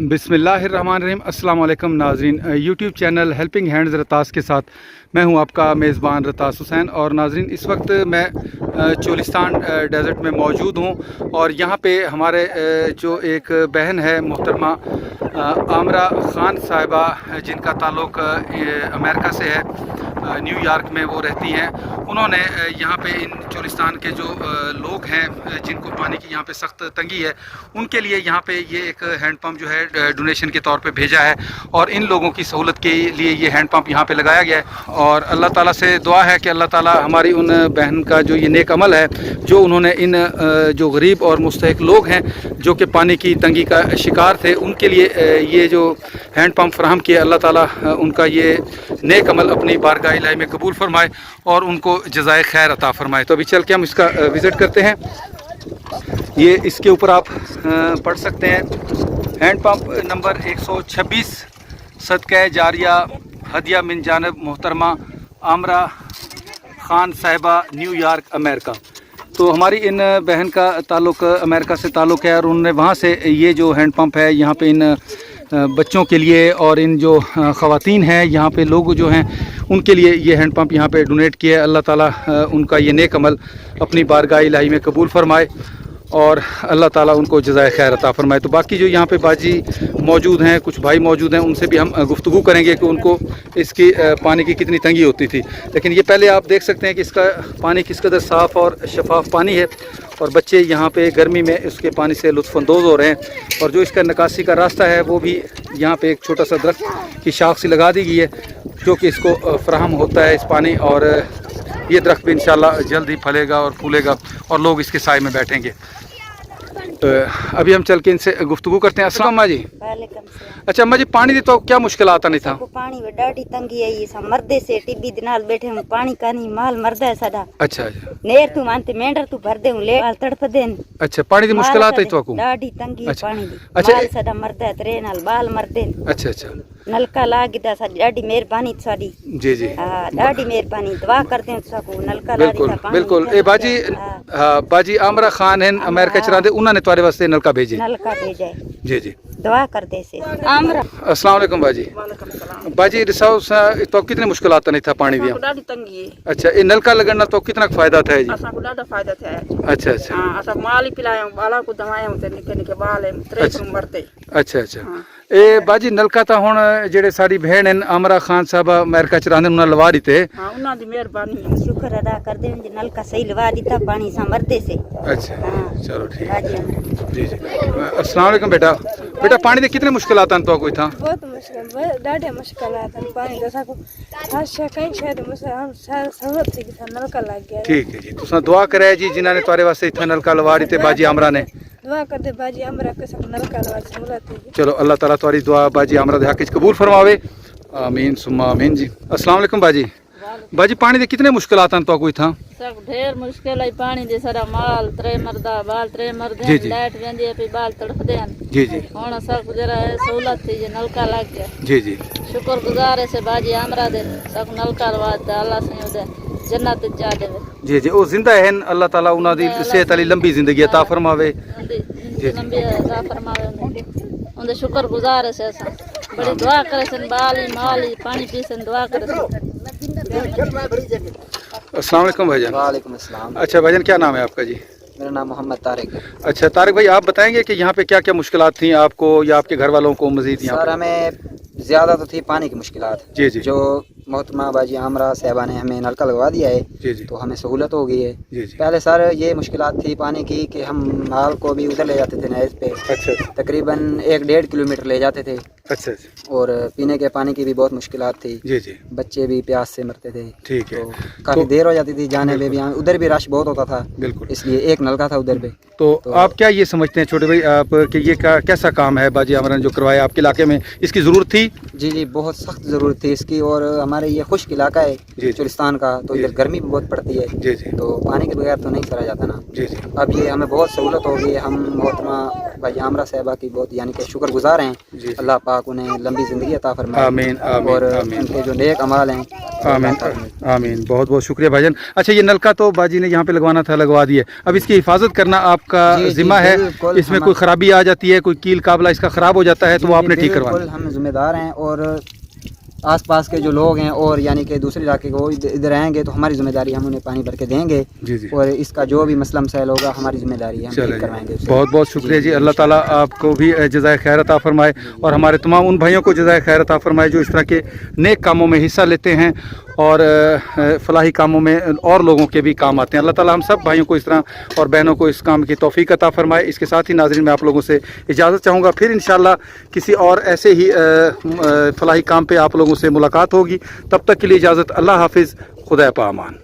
बिस्मिल्लाहिर्रहमानिर्रहीम। अस्सलाम वालेकुम नाज़रीन, यूट्यूब चैनल हेल्पिंग हैंड्स रतास के साथ मैं हूं आपका मेज़बान रतास हुसैन। और नाज़रीन, इस वक्त मैं चोलिस्तान डेज़र्ट में मौजूद हूं और यहां पे हमारे जो एक बहन है मोहतरमा आमरा ख़ान साहिबा, जिनका ताल्लुक़ अमेरिका से है, न्यूयॉर्क में वो रहती हैं। उन्होंने यहाँ पे इन चोलिस्तान के जो लोग हैं जिनको पानी की यहाँ पे सख्त तंगी है, उनके लिए यहाँ पे ये एक हैंड पंप जो है डोनेशन के तौर पे भेजा है और इन लोगों की सहूलत के लिए ये हैंड पंप यहाँ पे लगाया गया है। और अल्लाह ताला से दुआ है कि अल्लाह ताला हमारी उन बहन का जो ये नेक अमल है, जो उन्होंने इन जो गरीब और मुस्तहिक लोग हैं जो कि पानी की तंगी का शिकार थे, उनके लिए ये जो हैंड पंप फराहम किया, अल्लाह ताला उनका ये नेक अमल अपनी बारगाह इलाही में कबूल फरमाए और उनको जज़ाए खैर अता फरमाए। तो अभी चल के हम इसका विज़िट करते हैं। ये इसके ऊपर आप पढ़ सकते हैं, हैंड पंप नंबर 126, सदक़े जारिया हदिया मिन जानब मोहतरमा आमरा ख़ान साहिबा, न्यूयॉर्क, अमेरिका। तो हमारी इन बहन का ताल्लुक़ अमेरिका से ताल्लुक़ है और उन्होंने वहाँ से ये जो हैंड पंप है यहाँ पे इन बच्चों के लिए और इन जो ख़वातीन हैं यहाँ पे लोग जो हैं उनके लिए ये हैंड पंप यहाँ पे डोनेट किया है। अल्लाह ताला उनका ये नेक अमल अपनी बारगाह इलाही में कबूल फरमाए और अल्लाह ताला उनको जज़ाए खैर अता फरमाए। तो बाकी जो यहाँ पे बाजी मौजूद हैं, कुछ भाई मौजूद हैं, उनसे भी हम गुफ्तगू करेंगे कि उनको इसकी पानी की कितनी तंगी होती थी। लेकिन ये पहले आप देख सकते हैं कि इसका पानी किस कदर साफ़ और शफाफ पानी है और बच्चे यहाँ पे गर्मी में इसके पानी से लुत्फ़अंदोज़ हो रहे हैं। और जो इसका निकासी का रास्ता है वो भी यहाँ पे एक छोटा सा दरख्त की शाख सी लगा दी गई है जो कि इसको फ़राहम होता है इस पानी, और ये दरख्त भी इंशाल्लाह जल्द ही फलेगा और फूलेगा और लोग इसके साए में बैठेंगे। तो अभी हम चल के इनसे गुफ्तगू करते हैं। अस्सलाम अम्मा जी। अच्छा अम्मा जी, पानी दी तो क्या मुश्किल आता नहीं था? पानी में डाडी तंगी है, ये सब मर्दे से टिब्बी दे नाल बैठे हूं, पानी का नहीं माल मरदा है साडा। अच्छा नेर तू मानते मेंढर तू भर दे हूं, ले माल तड़फ देन। अच्छा, पानी दी मुश्किल आता ही तो को डाडी तंगी है पानी दी। अच्छा, माल साडा मरदा है तरे नाल बाल मरदे। अच्छा अच्छा, नलका लागिदा सा डाडी मेहरबानी साडी। जी जी, हां डाडी मेहरबानी, दुआ करते हैं सबको नलका लागिदा पानी। बिल्कुल। ए बाजी, हां बाजी आमरा खान हैं अमेरिका चरांदे, उन्होंने तुम्हारे वास्ते नलका भेजे। नलका भेजा है, जी जी, दुआ करते से आमरा। अस्सलाम वालेकुम बाजी। वालेकुम सलाम। बाजी रिसाव तो कितने मुश्किल आता नहीं था पानी दिया? डाडी तंगी है। अच्छा, ये नलका लगना तो कितना फायदा था जी? असा को डाडा फायदा था। अच्छा अच्छा, हां असा माल ही पिलाया, बाला को दवाया ते निके निके बाल है त्रे मरते। अच्छा अच्छा। ए बाजी नलका तो हुण जेड़े साडी बहन हैं आमरा खान साहबा अमेरिका च रहंदे उन्हां लवा दिते। हां उन्हां दी मेहरबानी है, शुक्र अदा कर दे जे नलका सही लवा दिता पानी सा मरदे से। अच्छा चलो ठीक है। हां जी जी। अस्सलाम वालेकुम बेटा। बेटा पानी दे कितने मुश्किल आता तो कोई था? बहुत मुश्किल, डाढे मुश्किल आता पानी जैसा को हाशा कहीं शायद मुझे हम सहूलत थी कि नलका लग गया। ठीक है जी, तुसा दुआ करे जी जिन्होंने तुम्हारे वास्ते इतना नलका लवा दिते बाजी आमरा ने। दुआ कर दे बाजी अमरा के सब नलका लगा सहूलत थी। चलो अल्लाह ताला तुम्हारी दुआ बाजी आमरा दे हक च कबूल फरमावे, आमीन सुम्मा आमीन जी। अस्सलाम वालेकुम बाजी। बाजी पानी दे कितने मुश्किल आता तो कोई था? सब ढेर मुश्किल है पानी दे, सारा माल त्रे मरदा बाल त्रे मरदे, लाइट वेंदी है पे बाल तड़फदे हैं। जी जी, हुन सब जरा सहूलत थी जे नलका लग गया। जी जी, शुक्रगुजार है से बाजी आमरा दे सब नलका लवा दे, अल्लाह से दे जन्नत जा देवे। जी जी, ओ जिंदा हैं, अल्लाह ताला उना दी सेहत वाली लंबी जिंदगी अता फरमावे। जी लंबी अता फरमावे, उनदे शुक्रगुजार है से बड़ी दुआ करे सन, बाल माल पानी पी सन, दुआ करे सन। अस्सलाम वालेकुम भाईजान। वालेकुम अस्सलाम। अच्छा भाईजान, क्या नाम है आपका जी? मेरा नाम मोहम्मद तारिक है। अच्छा तारिक भाई, आप बताएंगे कि यहाँ पे क्या क्या मुश्किलात थी आपको या आपके घर वालों को मजीद? यहाँ सर हमें ज़्यादा तो थी पानी की मुश्किलात। जी जी, जो मोहतरमा बाजी आमरा साहबा ने हमें नलका लगवा दिया है, जी जी, तो हमें सहूलत हो गई है। जी जी, पहले सर ये मुश्किलात थी पानी की कि हम माल को भी उधर ले जाते थे नहर पे। अच्छा, तकरीबन 1-1.5 किलोमीटर ले जाते थे। अच्छा, और पीने के पानी की भी बहुत मुश्किलात थी। जी जी, बच्चे भी प्यास से मरते थे। ठीक है, तो काफ़ी देर हो जाती थी जाने में भी, उधर भी रश बहुत होता था। बिल्कुल, इसलिए एक नलका था उधर पे। तो आप क्या ये समझते हैं छोटे भाई आप कि ये कैसा काम है बाजी आमरा ने जो करवाया आपके इलाके में, इसकी ज़रूरत थी? जी जी, बहुत सख्त ज़रूरत थी इसकी। और हमारे ये खुश्क इलाका है चोलिस्तान का, तो इधर गर्मी भी बहुत पड़ती है। जी जी, तो पानी के बगैर तो नहीं करा जाता ना। जी जी, अब ये हमें बहुत सहूलत हो गई है। हम मोहतरमा भाई आमरा साहिबा की बहुत यानी कि शुक्रगुजार हैं। अल्लाह पाक उन्हें लंबी ज़िंदगी अता फरमाए। आमीन आमीन और आमीन उनके जो नेक अमाल हैं आमीन आमीन। बहुत बहुत शुक्रिया भाईजान। अच्छा, ये नलका तो बाजी ने यहाँ पे लगवाना था, लगवा दिए, अब इसकी हिफाजत करना आपका जिम्मा है। इसमें कोई ख़राबी आ जाती है, कोई कील काबला इसका ख़राब हो जाता है तो वो आपने ठीक करवाना। हम जिम्मेदार हैं और आसपास के जो लोग हैं और यानी कि दूसरे इलाके के वो इधर आएंगे तो हमारी जिम्मेदारी, हम उन्हें पानी भर के देंगे। जी जी। और इसका जो भी मसला मसाइल होगा हमारी जिम्मेदारी है, हम ठीक करवाएंगे। बहुत बहुत शुक्रिया जी। अल्लाह ताला आपको भी जज़ाए खैर अता फरमाए और हमारे तमाम उन भाइयों को जज़ाए खैर अता फरमाए जो इस तरह के नेक कामों में हिस्सा लेते हैं और फलाही कामों में और लोगों के भी काम आते हैं। अल्लाह ताला हम सब भाइयों को इस तरह और बहनों को इस काम की तौफीक अता फरमाए। इसके साथ ही नाज़रीन मैं आप लोगों से इजाज़त चाहूँगा, फिर इंशाअल्लाह किसी और ऐसे ही फलाही काम पे आप लोगों से मुलाकात होगी। तब तक के लिए इजाज़त, अल्लाह हाफिज़, खुदा पामान।